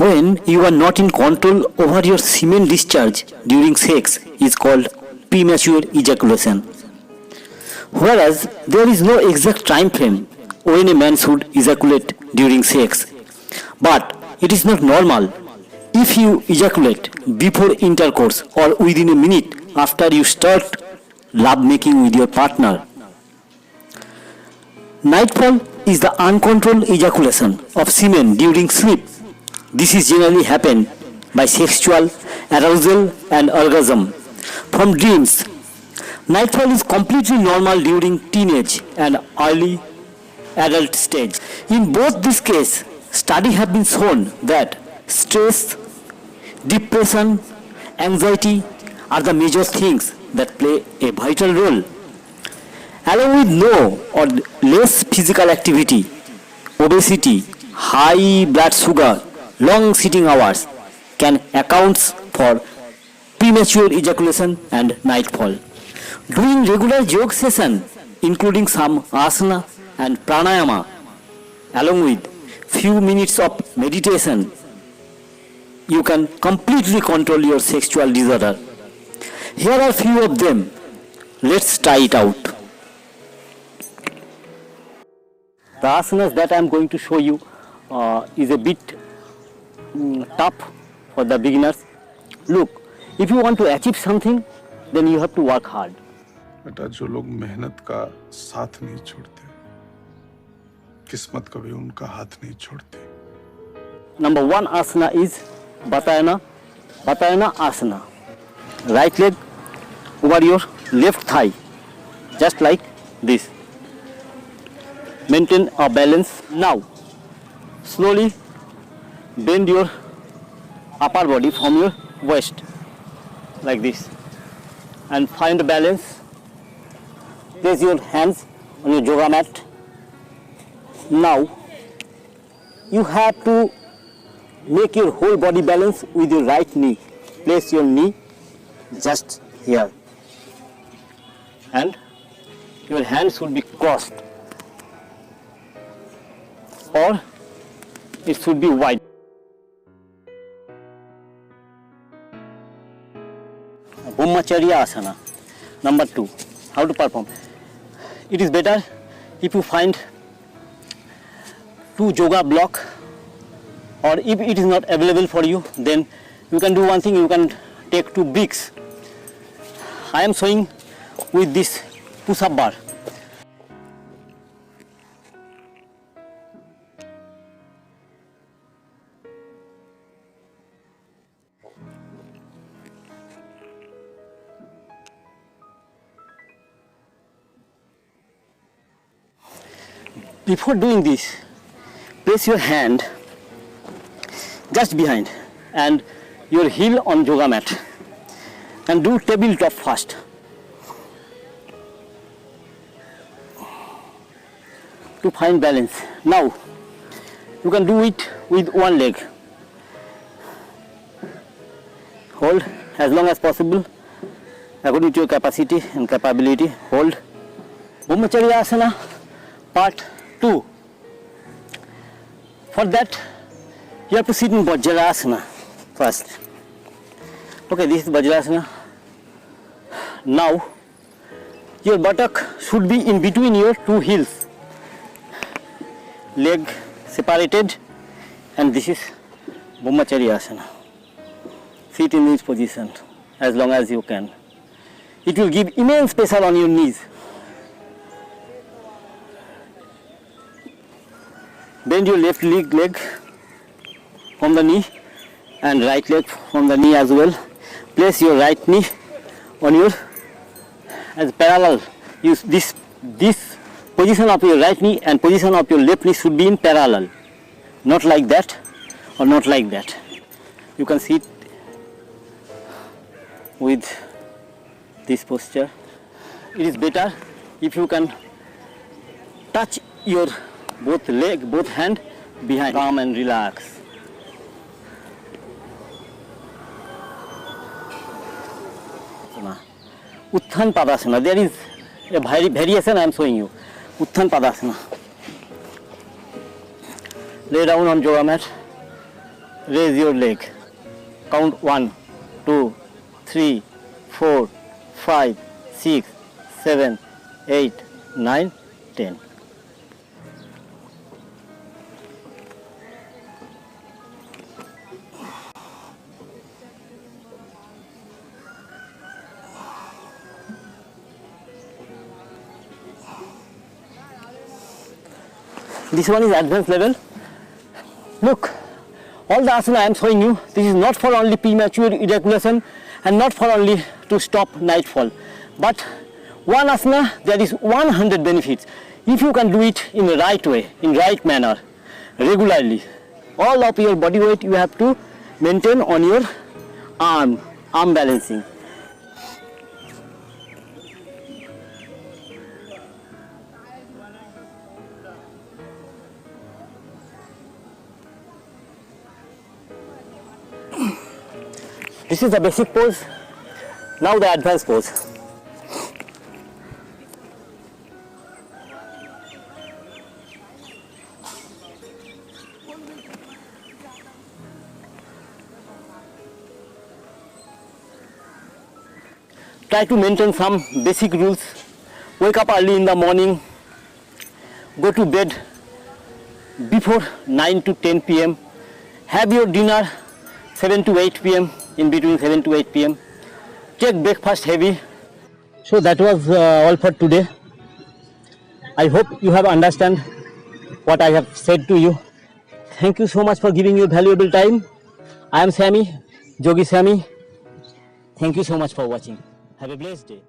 when you are not in control over your semen discharge during sex is called premature ejaculation. Whereas there is no exact time frame when a man should ejaculate during sex, but it is not normal if you ejaculate before intercourse or within a minute after you start love making with your partner. Nightfall is the uncontrolled ejaculation of semen during sleep. This is generally happen by sexual arousal and orgasm from dreams. Nightfall is completely normal during teenage and early adult stage. In both these cases, studies have been shown that stress, depression, anxiety are the major things that play a vital role. Along with no or less physical activity, obesity, high blood sugar, long sitting hours can account for premature ejaculation and nightfall. Doing regular yoga session, including some asana and pranayama, along with few minutes of meditation, you can completely control your sexual disorder. Here are few of them. Let's try it out. The asanas that I am going to show you is a bit tough for the beginners. Look, if you want to achieve something, then you have to work hard. बेटा, जो लोग मेहनत का साथ नहीं छोड़ते, किस्मत कभी उनका हाथ नहीं छोड़ती. Number one asana is Vatayana asana. Right leg over your left thigh, just like this. Maintain a balance. Now, slowly bend your upper body from your waist, like this, and find a balance. Place your hands on your yoga mat. Now, you have to make your whole body balance with your right knee. Place your knee just here, and your hands should be crossed, or it should be wide. Brahmacharya asana. Number 2. How to perform? It is better if you find 2 yoga block, or if it is not available for you, then you can do one thing. You can take 2 bricks. I am showing with this push-up bar. Before doing this, place your hand just behind and your heel on yoga mat, and do tabletop first. To find balance. Now you can do it with one leg. Hold as long as possible according to your capacity and capability. Hold. Brahmacharya asana part 2. For that, you have to sit in Vajrasana first. Okay, this is Vajrasana. Now, your buttock should be in between your 2 heels. Leg separated, and this is Brahmacharya asana. Sit in this position as long as you can. It will give immense pressure on your knees. Bend your left leg from the knee and right leg from the knee as well. Place your right knee on your as parallel. Use this position of your right knee and position of your left knee should be in parallel, not like that or not like that. You can sit with this posture. It is better if you can touch your both hand behind. Calm and relax. Utthan Padasana. There is a variation I am showing you. Utthan Padasana. Lay down on yoga mat raise your leg. Count 1, 2, 3, 4, 5, 6, 7, 8, 9, 10. This one is advanced level. Look, all the asana I am showing you, this is not for only premature ejaculation and not for only to stop nightfall. But one asana, there is 100 benefits. If you can do it in the right way, in right manner, regularly, all of your body weight you have to maintain on your arm balancing. This is the basic pose. Now the advanced pose. Try to maintain some basic rules. Wake up early in the morning. Go to bed before 9 to 10 p.m. Have your dinner 7 to 8 p.m. in between 7 to 8 p.m. Take breakfast heavy. So that was all for today. I hope you have understand what I have said to you. Thank you so much for giving your valuable time. I am Sammy, Yogi Sammy. Thank you so much for watching. Have a blessed day.